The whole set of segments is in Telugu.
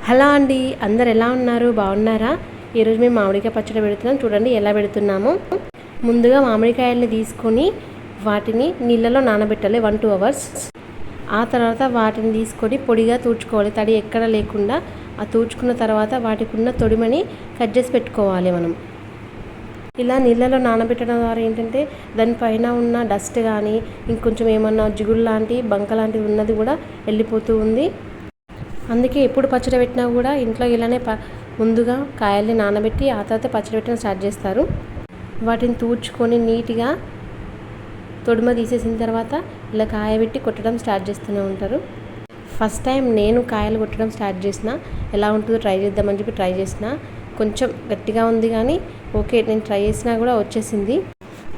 హలో అండి, అందరు ఎలా ఉన్నారు? బాగున్నారా? ఈరోజు మేము మామిడికాయ పచ్చడి పెడుతున్నాం. చూడండి ఎలా పెడుతున్నామో. ముందుగా మామిడికాయల్ని తీసుకొని వాటిని నీళ్ళలో నానబెట్టాలి 1-2 అవర్స్. ఆ తర్వాత వాటిని తీసుకొని పొడిగా తూడ్చుకోవాలి, తడి ఎక్కడ లేకుండా. ఆ తూడ్చుకున్న తర్వాత వాటికి ఉన్న తొడిమని కట్ చేసి పెట్టుకోవాలి. మనం ఇలా నీళ్ళలో నానబెట్టడం ద్వారా ఏంటంటే దానిపైన ఉన్న డస్ట్ కానీ ఇంకొంచెం ఏమన్నా జిగురు లాంటి బంక లాంటివి ఉన్నది కూడా వెళ్ళిపోతూ ఉంది. అందుకే ఎప్పుడు పచ్చడి పెట్టినా కూడా ఇంట్లో ఇలానే ముందుగా కాయల్ని నానబెట్టి ఆ తర్వాత పచ్చడి పెట్టడం స్టార్ట్ చేస్తారు. వాటిని తూడ్చుకొని నీట్గా తొడిమ తీసేసిన తర్వాత ఇలా కాయబెట్టి కొట్టడం స్టార్ట్ చేస్తూనే ఉంటారు. ఫస్ట్ టైం నేను కాయలు కొట్టడం స్టార్ట్ చేసిన, ఎలా ఉంటుందో ట్రై చేద్దామని చెప్పి ట్రై చేసిన. కొంచెం గట్టిగా ఉంది కానీ ఓకే, నేను ట్రై చేసినా కూడా వచ్చేసింది.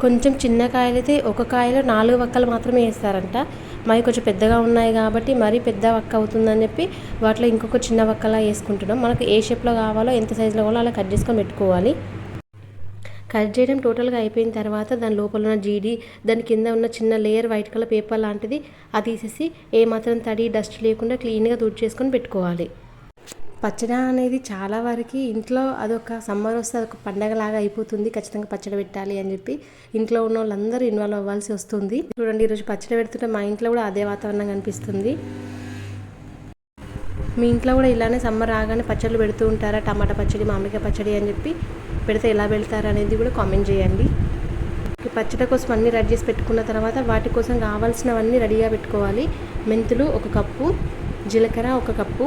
కొంచెం చిన్న కాయలైతే ఒక కాయలో 4 వక్కలు మాత్రమే వేస్తారంట. మరి కొంచెం పెద్దగా ఉన్నాయి కాబట్టి మరీ పెద్ద వక్క అవుతుందని చెప్పి వాటిలో ఇంకొక చిన్న వక్కలా వేసుకుంటున్నాం. మనకు ఏ షేప్లో కావాలో ఎంత సైజులో కావాలో అలా కట్ చేసుకొని పెట్టుకోవాలి. కట్ చేయడం టోటల్గా అయిపోయిన తర్వాత దాని లోపల ఉన్న జీడి, దాని కింద ఉన్న చిన్న లేయర్ వైట్ కలర్ పేపర్ లాంటిది అది తీసేసి ఏమాత్రం తడి డస్ట్ లేకుండా క్లీన్గా తుడిచేసుకొని పెట్టుకోవాలి. పచ్చడి అనేది చాలా వరకు ఇంట్లో అదొక సమ్మర్ వస్తే అదొక పండగలాగా అయిపోతుంది. ఖచ్చితంగా పచ్చడి పెట్టాలి అని చెప్పి ఇంట్లో ఉన్న వాళ్ళందరూ ఇన్వాల్వ్ అవ్వాల్సి వస్తుంది. చూడండి, ఈరోజు పచ్చడి పెడుతుంటే మా ఇంట్లో కూడా అదే వాతావరణం కనిపిస్తుంది. మీ ఇంట్లో కూడా ఇలానే సమ్మర్ రాగానే పచ్చళ్ళు పెడుతూ ఉంటారా? టమాటా పచ్చడి, మామిడికాయ పచ్చడి అని చెప్పి పెడితే ఎలా పెడతారు అనేది కూడా కామెంట్ చేయండి. పచ్చడి కోసం అన్నీ రెడీ చేసి పెట్టుకున్న తర్వాత వాటి కోసం కావాల్సినవన్నీ రెడీగా పెట్టుకోవాలి. మెంతులు 1 కప్పు, జీలకర్ర 1 కప్పు,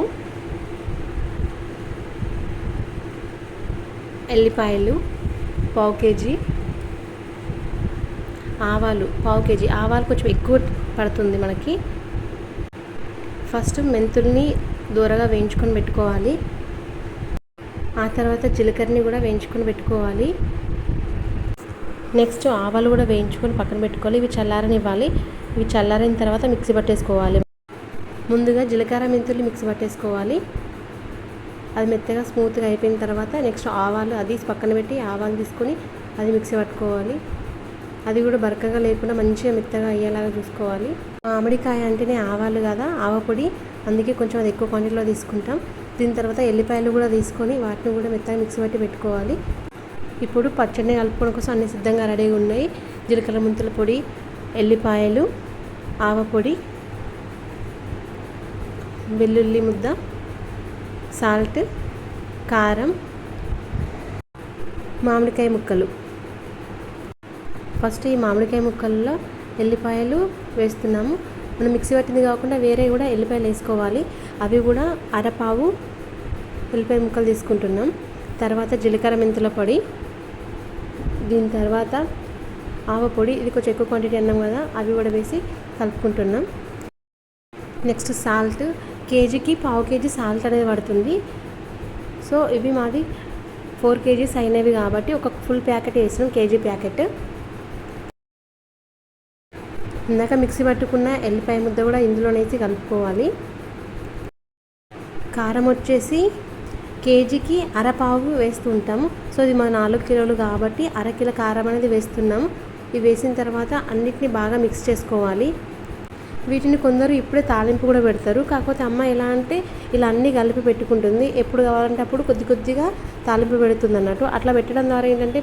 ఎల్లిపాయలు 1/4 కేజీ, ఆవాలు 1/4 కేజీ. ఆవాలు కొంచెం ఎక్కువ పడుతుంది మనకి. ఫస్ట్ మెంతుల్ని దూరగా వేయించుకొని పెట్టుకోవాలి. ఆ తర్వాత జీలకర్రని కూడా వేయించుకొని పెట్టుకోవాలి. నెక్స్ట్ ఆవాలు కూడా వేయించుకొని పక్కన పెట్టుకోవాలి. ఇవి చల్లారనివ్వాలి. ఇవి చల్లారిన తర్వాత మిక్సీ పట్టేసుకోవాలి. ముందుగా జీలకర్ర మెంతులు మిక్సీ పట్టేసుకోవాలి. అది మెత్తగా స్మూత్గా అయిపోయిన తర్వాత నెక్స్ట్ ఆవాలు అది పక్కన పెట్టి ఆవాలు తీసుకొని అది మిక్సీ పట్టుకోవాలి. అది కూడా బరకగా లేకుండా మంచిగా మెత్తగా అయ్యేలాగా చూసుకోవాలి. మామిడికాయ అంటేనే ఆవాలు కదా, ఆవపొడి, అందుకే కొంచెం అది ఎక్కువ క్వాంటిటీలో తీసుకుంటాం. దీని తర్వాత ఎల్లిపాయలు కూడా తీసుకొని వాటిని కూడా మెత్తగా మిక్సీ పట్టి పెట్టుకోవాలి. ఇప్పుడు పచ్చడిని కలుపుకోవడం కోసం అన్ని సిద్ధంగా రెడీగా ఉన్నాయి. జీలకర్ర మెంతుల పొడి, ఎల్లిపాయలు, ఆవపొడి, వెల్లుల్లి ముద్ద, సాల్ట్, కారం, మామిడికాయ ముక్కలు. ఫస్ట్ ఈ మామిడికాయ ముక్కల్లో ఎల్లిపాయలు వేస్తున్నాము. మనం మిక్సీ పట్టింది కాకుండా వేరే కూడా ఎల్లిపాయలు వేసుకోవాలి. అవి కూడా 1/2 పావు ఎల్లిపాయ ముక్కలు తీసుకుంటున్నాం. తర్వాత జీలకర్ర మెంతుల పొడి, దీని తర్వాత ఆవపొడి, ఇది కొంచెం ఎక్కువ క్వాంటిటీ అన్నాం కదా, అవి కూడా వేసి కలుపుకుంటున్నాం. నెక్స్ట్ సాల్ట్, కేజీకి 1/4 కేజీ సాల్ట్ అనేది పడుతుంది. సో ఇవి మాది 4 కేజీస్ అయినవి కాబట్టి ఒక ఫుల్ ప్యాకెట్ వేసినాం, కేజీ ప్యాకెట్. ఇందాక మిక్సీ పట్టుకున్న ఎల్లిపాయ ముద్ద కూడా ఇందులోనేసి కలుపుకోవాలి. కారం వచ్చేసి కేజీకి 1/2 పావు వేస్తూ ఉంటాము. సో ఇది మా 4 కిలోలు కాబట్టి 1/2 కిలో కారం అనేది వేస్తున్నాము. ఇవి వేసిన తర్వాత అన్నిటిని బాగా మిక్స్ చేసుకోవాలి. వీటిని కొందరు ఇప్పుడే తాలింపు కూడా పెడతారు. కాకపోతే అమ్మ ఎలా అంటే ఇలా అన్నీ కలిపి పెట్టుకుంటుంది. ఎప్పుడు కావాలంటే అప్పుడు కొద్ది కొద్దిగా తాలింపు పెడుతుంది అన్నట్టు. అట్లా పెట్టడం ద్వారా ఏంటంటే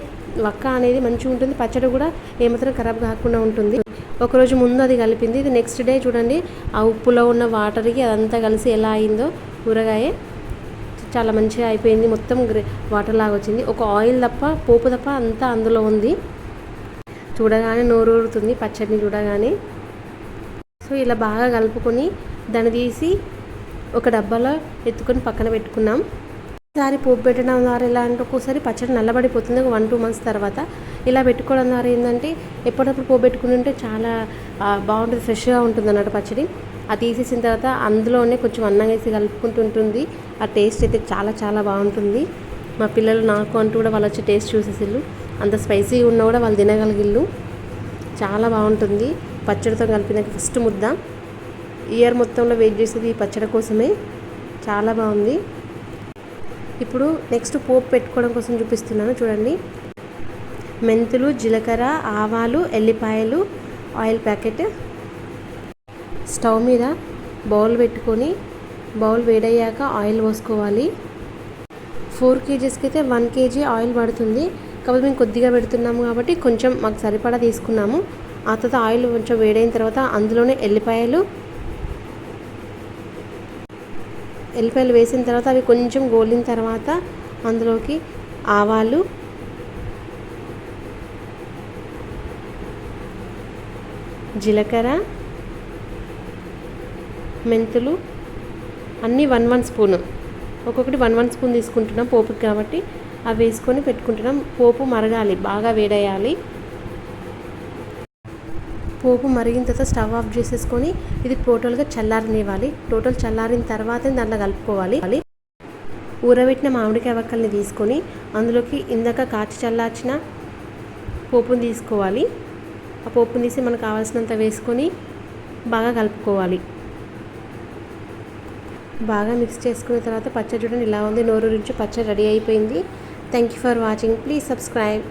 వక్క అనేది మంచిగా ఉంటుంది, పచ్చడి కూడా ఏమాత్రం ఖరాబ్ కాకుండా ఉంటుంది. ఒకరోజు ముందు అది కలిపింది. ఇది నెక్స్ట్ డే చూడండి ఆ ఉప్పులో ఉన్న వాటర్కి అదంతా కలిసి ఎలా అయిందో ఊరగాయ చాలా మంచిగా అయిపోయింది. మొత్తం వాటర్ లాగా వచ్చింది. ఒక ఆయిల్ తప్ప పోపు తప్ప అంతా అందులో ఉంది. చూడగానే నోరు ఊరుతుంది పచ్చడిని చూడగానే. సో ఇలా బాగా కలుపుకొని దాన్ని తీసి ఒక డబ్బాలో ఎత్తుకొని పక్కన పెట్టుకున్నాం. ఈసారి పోపు పెట్టడం ద్వారా ఎలా అంటే ఒక్కోసారి పచ్చడి నల్లబడిపోతుంది ఒక 1-2 మంత్స్ తర్వాత. ఇలా పెట్టుకోవడం ద్వారా ఏంటంటే ఎప్పటికప్పుడు పోపు పెట్టుకుంటుంటే చాలా బాగుంటుంది, ఫ్రెష్గా ఉంటుంది అన్నట్టు పచ్చడి. అది తీసేసిన తర్వాత అందులోనే కొంచెం అన్నం వేసి కలుపుకుంటుంటుంది. ఆ టేస్ట్ అయితే చాలా చాలా బాగుంటుంది. మా పిల్లలు నాకు అంటూ కూడా వాళ్ళు వచ్చి టేస్ట్ చూసేసిళ్ళు. అంత స్పైసీగా ఉన్నా కూడా వాళ్ళు తినగలిగిళ్ళు. చాలా బాగుంటుంది పచ్చడితో కలిపినాక. ఫస్ట్ ముద్ద ఇయర్ మొత్తంలో వెయిట్ చేసేది ఈ పచ్చడి కోసమే. చాలా బాగుంది. ఇప్పుడు నెక్స్ట్ పోపు పెట్టుకోవడం కోసం చూపిస్తున్నాను చూడండి. మెంతులు, జీలకర్ర, ఆవాలు, ఎల్లిపాయలు, ఆయిల్ ప్యాకెట్. స్టవ్ మీద బౌల్ పెట్టుకొని బౌల్ వేడయ్యాక ఆయిల్ పోసుకోవాలి. 4 kgsకి అయితే 1 kg ఆయిల్ పడుతుంది. కాకపోతే మేము కొద్దిగా పెడుతున్నాము కాబట్టి కొంచెం మాకు సరిపడా తీసుకున్నాము. ఆ తర్వాత ఆయిల్ కొంచెం వేడైన తర్వాత అందులోనే ఎల్లిపాయలు వేసిన తర్వాత అవి కొంచెం గోలిన తర్వాత అందులోకి ఆవాలు, జీలకర్ర, మెంతులు అన్నీ 1 స్పూను, ఒక్కొక్కటి 1 స్పూన్ తీసుకుంటున్నాం పోపుకి కాబట్టి అవి వేసుకొని పెట్టుకుంటున్నాం. పోపు మరగాలి, బాగా వేడేయాలి. పోపు మరిగిన తర్వాత స్టవ్ ఆఫ్ చేసేసుకొని ఇది టోటల్గా చల్లారనివ్వాలి. టోటల్ చల్లారిన తర్వాత దాంట్లో కలుపుకోవాలి. ఊరబెట్టిన మామిడికాయ వక్కల్ని తీసుకొని అందులోకి ఇందాక కాచి చల్లార్చిన పోపుని తీసుకోవాలి. ఆ పోపుని తీసి మనకు కావాల్సినంత వేసుకొని బాగా కలుపుకోవాలి. బాగా మిక్స్ చేసుకున్న తర్వాత పచ్చడి చూడండి ఇలా ఉంది. నోరూరించి పచ్చడి రెడీ అయిపోయింది. Thank you for watching. Please subscribe.